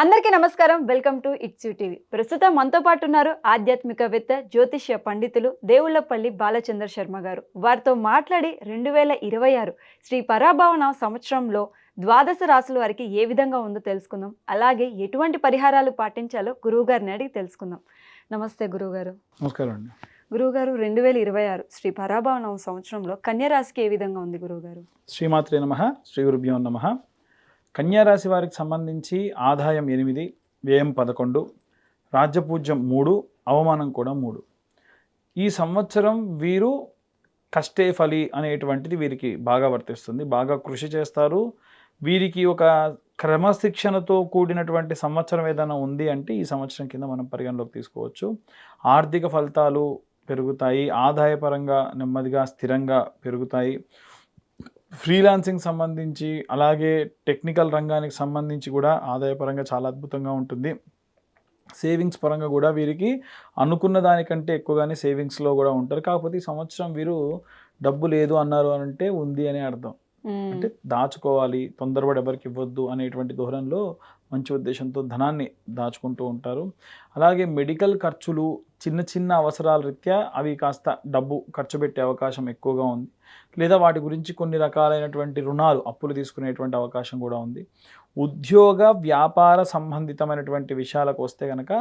అందరికీ నమస్కారం. Welcome to it's you TV. ప్రస్తుతం మనతో పాటు ఉన్నారు ఆధ్యాత్మికవేత్త, జ్యోతిష్య పండితులు దేవుళ్లపల్లి బాలచంద్ర శర్మ గారు. వారితో మాట్లాడి 2026 శ్రీ పరాభవన సంవత్సరంలో ద్వాదశ రాశుల వారికి ఏ విధంగా ఉందో తెలుసుకుందాం. అలాగే ఎటువంటి పరిహారాలు పాటించాలో గురువుగారిని అడిగి తెలుసుకుందాం. నమస్తే గురువుగారు. నమస్కారం అండి. గురువుగారు, 2026 శ్రీ పరాభవన సంవత్సరంలో కన్యా రాశికి ఏ విధంగా ఉంది గురువుగారు? శ్రీమాత్రే నమః, శ్రీ గురుభ్యో నమః. కన్యారాశి వారికి సంబంధించి ఆదాయం 8, వ్యయం 11, రాజ్యపూజ్యం 3, అవమానం కూడా 3. ఈ సంవత్సరం వీరు కష్టే ఫలి అనేటువంటిది వీరికి బాగా వర్తిస్తుంది. బాగా కృషి చేస్తారు. వీరికి ఒక క్రమశిక్షణతో కూడినటువంటి సంవత్సరం ఏదైనా ఉంది అంటే ఈ సంవత్సరం కింద మనం పరిగణలోకి తీసుకోవచ్చు. ఆర్థిక ఫలితాలు పెరుగుతాయి. ఆదాయపరంగా నెమ్మదిగా స్థిరంగా పెరుగుతాయి. ఫ్రీలాన్సింగ్ సంబంధించి అలాగే టెక్నికల్ రంగానికి సంబంధించి కూడా ఆదాయపరంగా చాలా అద్భుతంగా ఉంటుంది. సేవింగ్స్ పరంగా కూడా వీరికి అనుకున్న దానికంటే ఎక్కువగానే సేవింగ్స్లో కూడా ఉంటారు. కాకపోతే ఈ సంవత్సరం వీరు డబ్బు లేదు అన్నారు అని అంటే ఉంది అని అర్థం. అంటే దాచుకోవాలి, తొందరపడి ఎవరికి ఇవ్వద్దు అనేటువంటి ధోరణిలో మంచి ఉద్దేశంతో ధనాన్ని దాచుకుంటూ ఉంటారు. అలాగే మెడికల్ ఖర్చులు, చిన్న చిన్న అవసరాల రీత్యా అవి కాస్త డబ్బు ఖర్చు పెట్టే అవకాశం ఎక్కువగా ఉంది. లేదా వాటి గురించి కొన్ని రకాలైనటువంటి రుణాలు, అప్పులు తీసుకునేటువంటి అవకాశం కూడా ఉంది. ఉద్యోగ వ్యాపార సంబంధితమైనటువంటి విషయాలకు వస్తే కనుక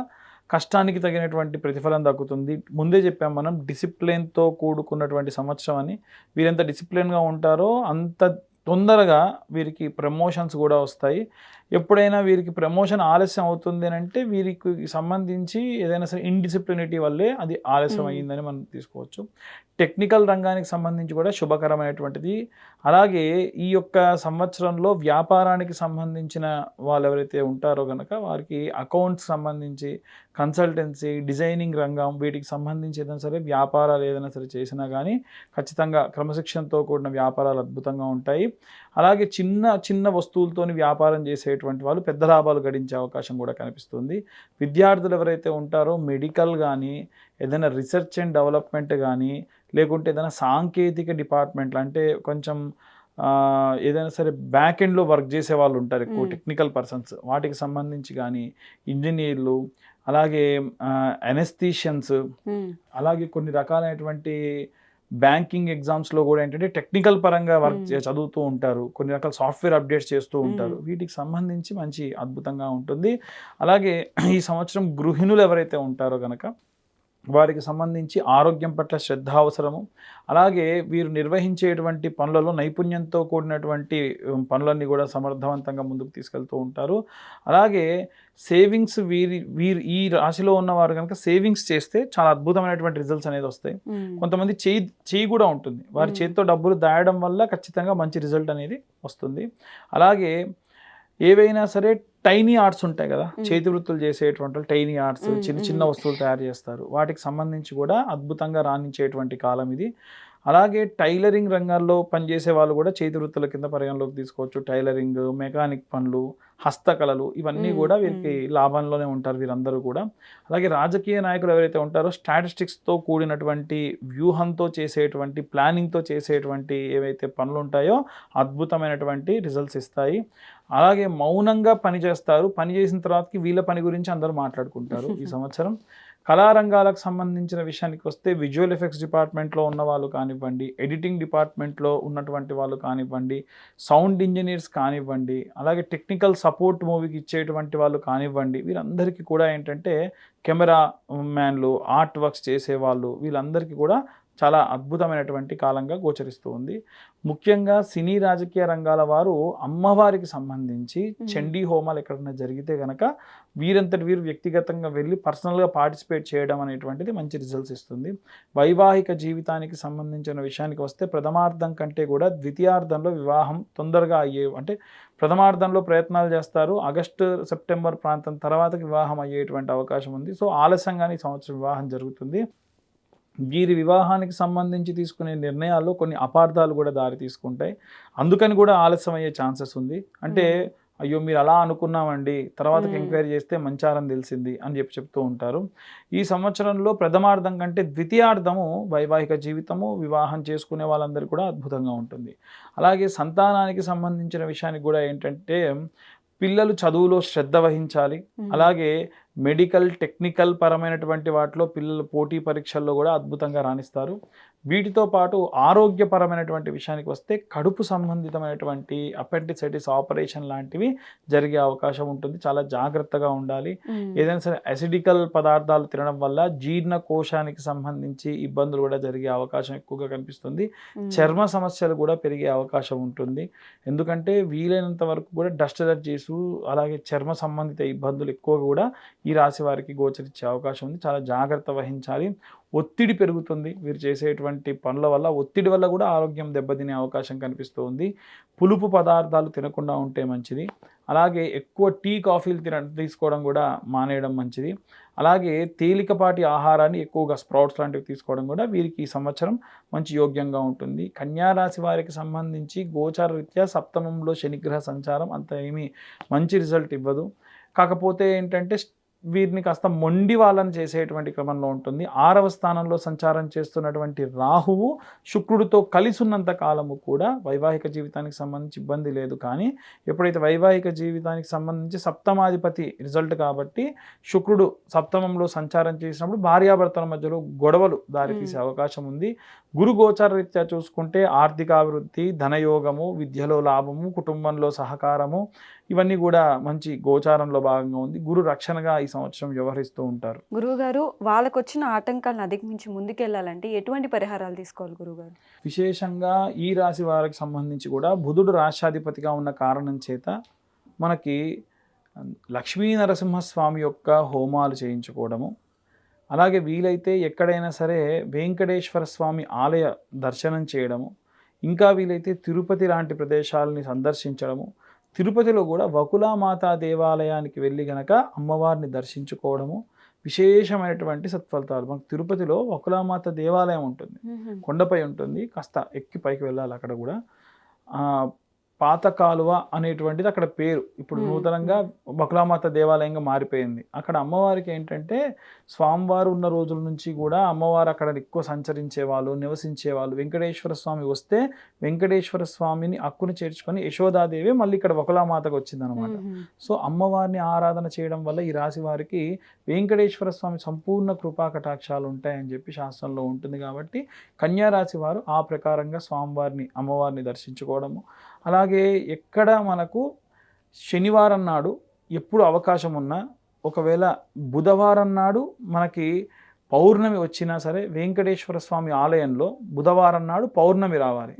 కష్టానికి తగినటువంటి ప్రతిఫలం దక్కుతుంది. ముందే చెప్పాం మనం, డిసిప్లిన్తో కూడుకున్నటువంటి సంవత్సరం అని. వీరెంత డిసిప్లిన్గా ఉంటారో అంత తొందరగా వీరికి ప్రమోషన్స్ కూడా వస్తాయి. ఎప్పుడైనా వీరికి ప్రమోషన్ ఆలస్యం అవుతుంది అని అంటే వీరికి సంబంధించి ఏదైనా సరే ఇండిసిప్లినిటీ వల్లే అది ఆలస్యం అయ్యిందని మనం తీసుకోవచ్చు. టెక్నికల్ రంగానికి సంబంధించి కూడా శుభకరమైనటువంటిది. అలాగే ఈ యొక్క సంవత్సరంలో వ్యాపారానికి సంబంధించిన వాళ్ళు ఎవరైతే ఉంటారో కనుక వారికి అకౌంట్స్ సంబంధించి, కన్సల్టెన్సీ, డిజైనింగ్ రంగం, వీటికి సంబంధించి ఏదైనా సరే వ్యాపారాలు ఏదైనా సరే చేసినా కానీ ఖచ్చితంగా క్రమశిక్షణతో కూడిన వ్యాపారాలు అద్భుతంగా ఉంటాయి. అలాగే చిన్న చిన్న వస్తువులతోని వ్యాపారం చేసేటువంటి వాళ్ళు పెద్ద లాభాలు గడించే అవకాశం కూడా కనిపిస్తుంది. విద్యార్థులు ఎవరైతే ఉంటారో మెడికల్ కానీ, ఏదైనా రీసెర్చ్ అండ్ డెవలప్మెంట్ కానీ, లేకుంటే ఏదైనా సాంకేతిక డిపార్ట్మెంట్లు అంటే కొంచెం ఏదైనా సరే బ్యాక్ ఎండ్లో వర్క్ చేసే వాళ్ళు ఉంటారు, ఎక్కువ టెక్నికల్ పర్సన్స్, వాటికి సంబంధించి కానీ, ఇంజనీర్లు, అలాగే అనెస్థీషియన్స్, అలాగే కొన్ని రకాలైనటువంటి బ్యాంకింగ్ ఎగ్జామ్స్లో కూడా ఏంటంటే టెక్నికల్ పరంగా వర్క్ చదువుతూ ఉంటారు. కొన్ని రకాల సాఫ్ట్వేర్ అప్డేట్స్ చేస్తూ ఉంటారు. వీటికి సంబంధించి మంచి అద్భుతంగా ఉంటుంది. అలాగే ఈ సంవత్సరం గృహిణులు ఎవరైతే ఉంటారో కనుక వారికి సంబంధించి ఆరోగ్యం పట్ల శ్రద్ధ అవసరము. అలాగే వీరు నిర్వహించేటువంటి పనులలో నైపుణ్యంతో కూడినటువంటి పనులన్నీ కూడా సమర్థవంతంగా ముందుకు తీసుకెళ్తూ ఉంటారు. అలాగే సేవింగ్స్ వీరు ఈ రాశిలో ఉన్నవారు కనుక సేవింగ్స్ చేస్తే చాలా అద్భుతమైనటువంటి రిజల్ట్స్ అనేది వస్తాయి. కొంతమంది చేయి కూడా ఉంటుంది. వారి చేతితో డబ్బులు దాయడం వల్ల ఖచ్చితంగా మంచి రిజల్ట్ అనేది వస్తుంది. అలాగే ఏవైనా సరే టైనీ ఆర్ట్స్ ఉంటాయి కదా, చేతి వృత్తులు చేసేటువంటి టైనీ ఆర్ట్స్, చిన్న చిన్న వస్తువులు తయారు చేస్తారు. వాటికి సంబంధించి కూడా అద్భుతంగా రాణించేటువంటి కాలం ఇది. అలాగే టైలరింగ్ రంగాల్లో పనిచేసే వాళ్ళు కూడా చేతి వృత్తుల కింద పరిగణలోకి తీసుకోవచ్చు. టైలరింగ్, మెకానిక్ పనులు, హస్తకళలు, ఇవన్నీ కూడా వీరికి లాభంలోనే ఉంటారు వీరందరూ కూడా. అలాగే రాజకీయ నాయకులు ఎవరైతే ఉంటారో స్టాటిస్టిక్స్తో కూడినటువంటి వ్యూహంతో చేసేటువంటి, ప్లానింగ్తో చేసేటువంటి ఏవైతే పనులు ఉంటాయో అద్భుతమైనటువంటి రిజల్ట్స్ ఇస్తాయి. అలాగే మౌనంగా పని చేస్తారు. పని చేసిన తర్వాతకి వీళ్ళ పని గురించి అందరూ మాట్లాడుకుంటారు ఈ సంవత్సరం. కళారంగాలకు సంబంధించిన విషయానికి వస్తే విజువల్ ఎఫెక్ట్స్ డిపార్ట్మెంట్లో ఉన్న వాళ్ళు కానివ్వండి, ఎడిటింగ్ డిపార్ట్మెంట్లో ఉన్నటువంటి వాళ్ళు కానివ్వండి, సౌండ్ ఇంజనీర్స్ కానివ్వండి, అలాగే టెక్నికల్ సపోర్ట్ మూవీకి ఇచ్చేటువంటి వాళ్ళు కానివ్వండి, వీరందరికీ కూడా ఏంటంటే కెమెరా మ్యాన్లు, ఆర్ట్ వర్క్స్ చేసేవాళ్ళు, వీళ్ళందరికీ కూడా చాలా అద్భుతమైనటువంటి కాలంగా గోచరిస్తూ ఉంది. ముఖ్యంగా సినీ రాజకీయ రంగాల వారు అమ్మవారికి సంబంధించి చండీ హోమాలు ఎక్కడైనా జరిగితే కనుక వీరంతటి వీరు వ్యక్తిగతంగా వెళ్ళి పర్సనల్గా పార్టిసిపేట్ చేయడం అనేటువంటిది మంచి రిజల్ట్స్ ఇస్తుంది. వైవాహిక జీవితానికి సంబంధించిన విషయానికి వస్తే ప్రథమార్థం కంటే కూడా ద్వితీయార్థంలో వివాహం తొందరగా అంటే ప్రథమార్థంలో ప్రయత్నాలు చేస్తారు. ఆగస్టు, సెప్టెంబర్ ప్రాంతం తర్వాతకి వివాహం అయ్యేటువంటి అవకాశం ఉంది. సో ఆలస్యంగానే ఈ సంవత్సరం వివాహం జరుగుతుంది. వీరి వివాహానికి సంబంధించి తీసుకునే నిర్ణయాల్లో కొన్ని అపార్థాలు కూడా దారి తీసుకుంటాయి. అందుకని కూడా ఆలస్యం అయ్యే ఛాన్సెస్ ఉంది. అంటే అయ్యో మీరు అలా అనుకున్నామండి, తర్వాతకి ఎంక్వైరీ చేస్తే మంచారం తెలిసింది అని చెప్తూ ఉంటారు. ఈ సంవత్సరంలో ప్రథమార్థం కంటే ద్వితీయార్థము వైవాహిక జీవితము, వివాహం చేసుకునే వాళ్ళందరూ కూడా అద్భుతంగా ఉంటుంది. అలాగే సంతానానికి సంబంధించిన విషయానికి కూడా ఏంటంటే పిల్లలు చదువులో శ్రద్ధ వహించాలి. అలాగే మెడికల్, టెక్నికల్ పరమైనటువంటి వాటిలో పిల్లలు పోటీ పరీక్షల్లో కూడా అద్భుతంగా రాణిస్తారు. వీటితో పాటు ఆరోగ్యపరమైనటువంటి విషయానికి వస్తే కడుపు సంబంధితమైనటువంటి అపెండిసైటిస్ ఆపరేషన్ లాంటివి జరిగే అవకాశం ఉంటుంది. చాలా జాగ్రత్తగా ఉండాలి. ఏదైనా సరే అసిడికల్ పదార్థాలు తినడం వల్ల జీర్ణకోశానికి సంబంధించి ఇబ్బందులు కూడా జరిగే అవకాశం ఎక్కువగా కనిపిస్తుంది. చర్మ సమస్యలు కూడా పెరిగే అవకాశం ఉంటుంది. ఎందుకంటే వీలైనంత వరకు కూడా డస్ట్ ఎలర్జీస్, అలాగే చర్మ సంబంధిత ఇబ్బందులు ఎక్కువ కూడా ఈ రాశి వారికి గోచరించే అవకాశం ఉంది. చాలా జాగ్రత్త వహించాలి. ఒత్తిడి పెరుగుతుంది. వీరు చేసేటువంటి పనుల వల్ల ఒత్తిడి వల్ల కూడా ఆరోగ్యం దెబ్బతినే అవకాశం కనిపిస్తుంది. పులుపు పదార్థాలు తినకుండా ఉంటే మంచిది. అలాగే ఎక్కువ టీ, కాఫీలు తీసుకోవడం కూడా మానేయడం మంచిది. అలాగే తేలికపాటి ఆహారాన్ని ఎక్కువగా స్ప్రౌట్స్ లాంటివి తీసుకోవడం కూడా వీరికి ఈ సంవత్సరం మంచి యోగ్యంగా ఉంటుంది. కన్యా రాశి వారికి సంబంధించి గోచార రీత్యా సప్తమంలో శనిగ్రహ సంచారం అంత ఏమీ మంచి రిజల్ట్ ఇవ్వదు. కాకపోతే ఏంటంటే వీరిని కాస్త మొండి వాళ్ళని చేసేటువంటి క్రమంలో ఉంటుంది. 6వ స్థానంలో సంచారం చేస్తున్నటువంటి రాహువు శుక్రుడితో కలిసి ఉన్నంత కాలము కూడా వైవాహిక జీవితానికి సంబంధించి ఇబ్బంది లేదు. కానీ ఎప్పుడైతే వైవాహిక జీవితానికి సంబంధించి సప్తమాధిపతి రిజల్ట్ కాబట్టి శుక్రుడు సప్తమంలో సంచారం చేసినప్పుడు భార్యాభర్తల మధ్యలో గొడవలు దారితీసే అవకాశం ఉంది. గురు గోచార రీత్యా చూసుకుంటే ఆర్థికాభివృద్ధి, ధనయోగము, విద్యలో లాభము, కుటుంబంలో సహకారము ఇవన్నీ కూడా మంచి గోచారంలో భాగంగా ఉంది. గురు రక్షణగా ఈ సంవత్సరం వ్యవహరిస్తూ ఉంటారు. గురువుగారు, వాళ్ళకు వచ్చిన ఆటంకాలను అధిగమించి ముందుకెళ్లాలంటే ఎటువంటి పరిహారాలు తీసుకోవాలి గురువుగారు? విశేషంగా ఈ రాశి వారికి సంబంధించి కూడా బుధుడు రాష్ట్రాధిపతిగా ఉన్న కారణం చేత మనకి లక్ష్మీ నరసింహస్వామి యొక్క హోమాలు చేయించుకోవడము, అలాగే వీలైతే ఎక్కడైనా సరే వెంకటేశ్వర స్వామి ఆలయ దర్శనం చేయడము, ఇంకా వీలైతే తిరుపతి లాంటి ప్రదేశాలని సందర్శించడము, తిరుపతిలో కూడా వకులామాతా దేవాలయానికి వెళ్ళి గనక అమ్మవారిని దర్శించుకోవడము విశేషమైనటువంటి సత్ఫలితాలు. మనకు తిరుపతిలో వకులామాత దేవాలయం ఉంటుంది, కొండపై ఉంటుంది. కాస్త ఎక్కి పైకి వెళ్ళాలి. అక్కడ కూడా పాత కాలువ అనేటువంటిది అక్కడ పేరు. ఇప్పుడు నూతనంగా వకులామాత దేవాలయంగా మారిపోయింది. అక్కడ అమ్మవారికి ఏంటంటే స్వామివారు ఉన్న రోజుల నుంచి కూడా అమ్మవారు అక్కడ ఎక్కువ సంచరించేవాళ్ళు, నివసించేవాళ్ళు. వెంకటేశ్వర స్వామి వస్తే వెంకటేశ్వర స్వామిని అక్కును చేర్చుకొని యశోదాదేవి మళ్ళీ ఇక్కడ వకులామాతకు వచ్చిందనమాట. సో అమ్మవారిని ఆరాధన చేయడం వల్ల ఈ రాశి వారికి వెంకటేశ్వర స్వామి సంపూర్ణ కృపా కటాక్షాలు ఉంటాయని చెప్పి శాస్త్రంలో ఉంటుంది. కాబట్టి కన్యా రాశి వారు ఆ ప్రకారంగా స్వామివారిని, అమ్మవారిని దర్శించుకోవడము, అలాగే ఎక్కడ మనకు శనివారం నాడు ఎప్పుడు అవకాశం ఉన్నా, ఒకవేళ బుధవారం నాడు మనకి పౌర్ణమి వచ్చినా సరే వెంకటేశ్వర స్వామి ఆలయంలో బుధవారం నాడు పౌర్ణమి రావాలి.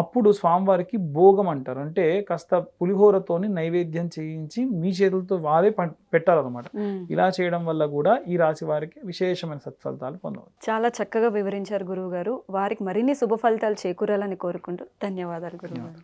అప్పుడు స్వామివారికి భోగం అంటారు. అంటే కాస్త పులిహోరతోని నైవేద్యం చేయించి మీ చేతులతో వారే పెట్టాలన్నమాట. ఇలా చేయడం వల్ల కూడా ఈ రాశి వారికి విశేషమైన సత్ఫలితాలు పొందవచ్చు. చాలా చక్కగా వివరించారు గురువు గారు. వారికి మరిన్ని శుభ ఫలితాలు చేకూరాలని కోరుకుంటూ ధన్యవాదాలు గురువు గారు.